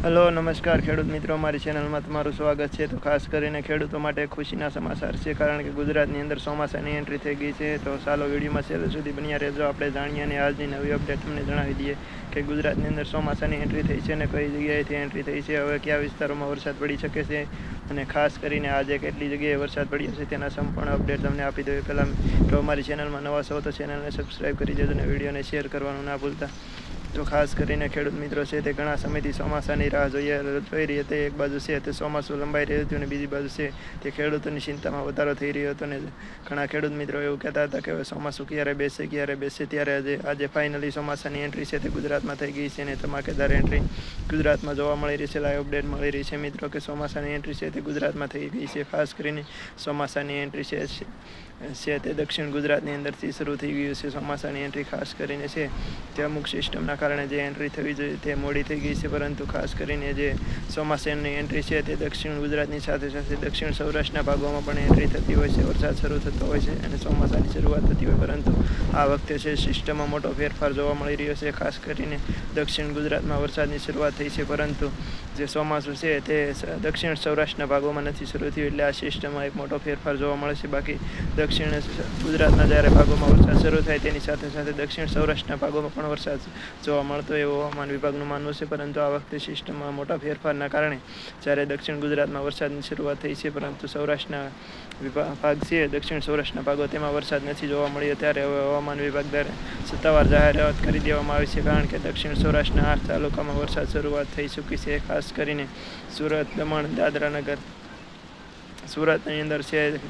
Hello નમસ્કાર ખેડૂત મિત્રો, મારી ચેનલમાં તમારું સ્વાગત છે. તો ખાસ કરીને ખેડૂતો માટે ખુશીના સમાચાર છે, કારણ કે ગુજરાતની અંદર ચોમાસાની એન્ટ્રી થઈ ગઈ છે. તો ચાલો વિડીયોમાં છેલ્લે સુધી બન્યા રહેજો. આપણે જાણીએ અને આજની નવી અપડેટ તમને જણાવી દઈએ કે ગુજરાતની અંદર ચોમાસાની એન્ટ્રી થઈ છે અને કઈ જગ્યાએથી એન્ટ્રી થઈ છે, હવે કયા વિસ્તારોમાં વરસાદ પડી શકે છે અને ખાસ કરીને આજે કેટલી જગ્યાએ વરસાદ પડ્યો છે તેના સંપૂર્ણ અપડેટ તમને આપી દઉં. પહેલાં તો અમારી ચેનલમાં નવા છો તો ચેનલને સબસ્ક્રાઈબ કરી દેજો અને વિડીયોને શેર કરવાનું ના ભૂલતા. તો ખાસ કરીને ખેડૂત મિત્રો છે તે ઘણા સમયથી ચોમાસાની રાહ જોઈ રહી હતી. એક બાજુ છે તે ચોમાસું લંબાઈ રહ્યું હતું અને બીજી બાજુ છે તે ખેડૂતોની ચિંતામાં વધારો થઈ રહ્યો હતો. અને ઘણા ખેડૂત મિત્રો એવું કહેતા હતા કે હવે ચોમાસું ક્યારે બેસે. ત્યારે આજે ફાઇનલી ચોમાસાની એન્ટ્રી છે તે ગુજરાતમાં થઈ ગઈ છે અને ધમાકેદાર એન્ટ્રી ગુજરાતમાં જોવા મળી રહી છે. લાઈવ અપડેટ મળી રહી છે મિત્રો કે ચોમાસાની એન્ટ્રી છે તે ગુજરાતમાં થઈ ગઈ છે. ખાસ કરીને ચોમાસાની એન્ટ્રી છે તે દક્ષિણ ગુજરાતની અંદરથી શરૂ થઈ ગયું છે. ચોમાસાની એન્ટ્રી ખાસ કરીને છે તે અમુક સિસ્ટમના કારણે જે એન્ટ્રી થવી જોઈએ તે મોડી થઈ ગઈ છે, પરંતુ ખાસ કરીને જે ચોમાસાની એન્ટ્રી છે તે દક્ષિણ ગુજરાતની સાથે સાથે દક્ષિણ સૌરાષ્ટ્રના ભાગોમાં પણ એન્ટ્રી થતી હોય છે. વરસાદ શરૂ થતો હોય છે અને ચોમાસાની શરૂઆત થતી હોય, પરંતુ આ વખતે છે સિસ્ટમમાં મોટો ફેરફાર જોવા મળી રહ્યો છે. ખાસ કરીને દક્ષિણ ગુજરાતમાં વરસાદની શરૂઆત થઈ છે, પરંતુ જે ચોમાસું છે તે દક્ષિણ સૌરાષ્ટ્રના ભાગોમાં નથી શરૂ થયું, એટલે આ સિસ્ટમમાં એક મોટો ફેરફાર જોવા મળે છે. બાકી દક્ષિણ ગુજરાતના જ્યારે ભાગોમાં વરસાદ શરૂ થાય તેની સાથે સાથે દક્ષિણ સૌરાષ્ટ્રના ભાગોમાં પણ વરસાદ જોવા મળતો એવું હવામાન વિભાગનું માનવું છે. પરંતુ આ વખતે સિસ્ટમમાં મોટા ફેરફારના કારણે જ્યારે દક્ષિણ ગુજરાતમાં વરસાદની શરૂઆત થઈ છે, પરંતુ સૌરાષ્ટ્રના ભાગ છે દક્ષિણ સૌરાષ્ટ્રના ભાગો તેમાં વરસાદ નથી જોવા મળ્યો. ત્યારે હવે હવામાન વિભાગ દ્વારા સત્તાવાર જાહેરાત કરી દેવામાં આવી છે, કારણ કે દક્ષિણ સૌરાષ્ટ્રના 8 તાલુકામાં વરસાદ શરૂઆત થઈ ચૂકી છે. ખાસ કરીને સુરત, દમણ, દાદરા નગર, સુરતની અંદર છે,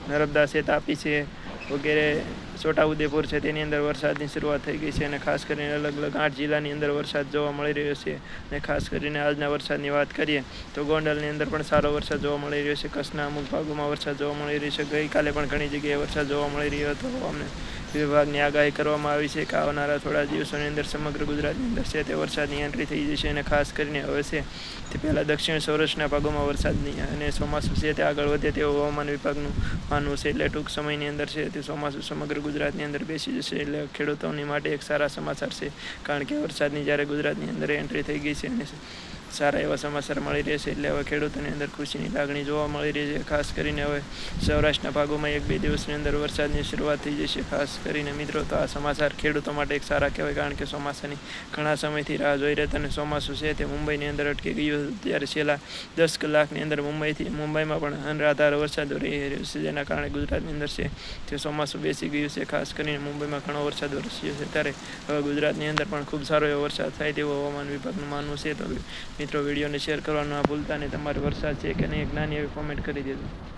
નર્મદા છે, તાપી છે વગેરે, છોટાઉદેપુર છે, તેની અંદર વરસાદની શરૂઆત થઈ ગઈ છે. અને ખાસ કરીને અલગ અલગ 8 જિલ્લાની અંદર વરસાદ જોવા મળી રહ્યો છે. અને ખાસ કરીને આજના વરસાદની વાત કરીએ તો ગોંડલની અંદર પણ સારો વરસાદ જોવા મળી રહ્યો છે. કચ્છના અમુક ભાગોમાં વરસાદ જોવા મળી રહ્યો છે. ગઈકાલે પણ ઘણી જગ્યાએ વરસાદ જોવા મળી રહ્યો હતો. અમને વિભાગની આગાહી કરવામાં આવી છે કે આવનારા થોડા દિવસોની અંદર સમગ્ર ગુજરાતની અંદર છે તે વરસાદની એન્ટ્રી થઈ જશે. અને ખાસ કરીને હવે છે તે પહેલાં દક્ષિણ સૌરાષ્ટ્રના ભાગોમાં વરસાદની અને ચોમાસું છે તે આગળ વધે તેવું હવામાન વિભાગનું માનવું છે. એટલે ટૂંક સમયની અંદર છે તે ચોમાસું સમગ્ર ગુજરાતની અંદર બેસી જશે. એટલે ખેડૂતોની માટે એક સારા સમાચાર છે, કારણ કે વરસાદની જ્યારે ગુજરાતની અંદર એન્ટ્રી થઈ ગઈ છે અને સારા એવા સમાચાર મળી રહેશે, એટલે હવે ખેડૂતોની અંદર ખુશીની લાગણી જોવા મળી રહી છે. ખાસ કરીને હવે સૌરાષ્ટ્રના ભાગોમાં 1-2 દિવસની અંદર વરસાદની શરૂઆત થઈ જશે. ખાસ કરીને મિત્રો, તો આ સમાચાર ખેડૂતો માટે એક સારા કહેવાય, કારણ કે ચોમાસાની ઘણા સમયથી રાહ જોઈ રહેતા અને ચોમાસું છે તે મુંબઈની અંદર અટકી ગયું હતું. ત્યારે છેલ્લા 10 કલાકની અંદર મુંબઈમાં પણ અનરાધાર વરસાદ રહી રહ્યો છે, જેના કારણે ગુજરાતની અંદર છે તે ચોમાસું બેસી ગયું છે. ખાસ કરીને મુંબઈમાં ઘણો વરસાદ વરસ્યો છે, ત્યારે હવે ગુજરાતની અંદર પણ ખૂબ સારો એવો વરસાદ થાય તેવું હવામાન વિભાગનું માનવું છે. તો મિત્રો, વિડીયોને શેર કરવાનું ના ભૂલતા અને તમારે વરસાદ છે કે નહીં એક નાની એવી કોમેન્ટ કરી દેજો.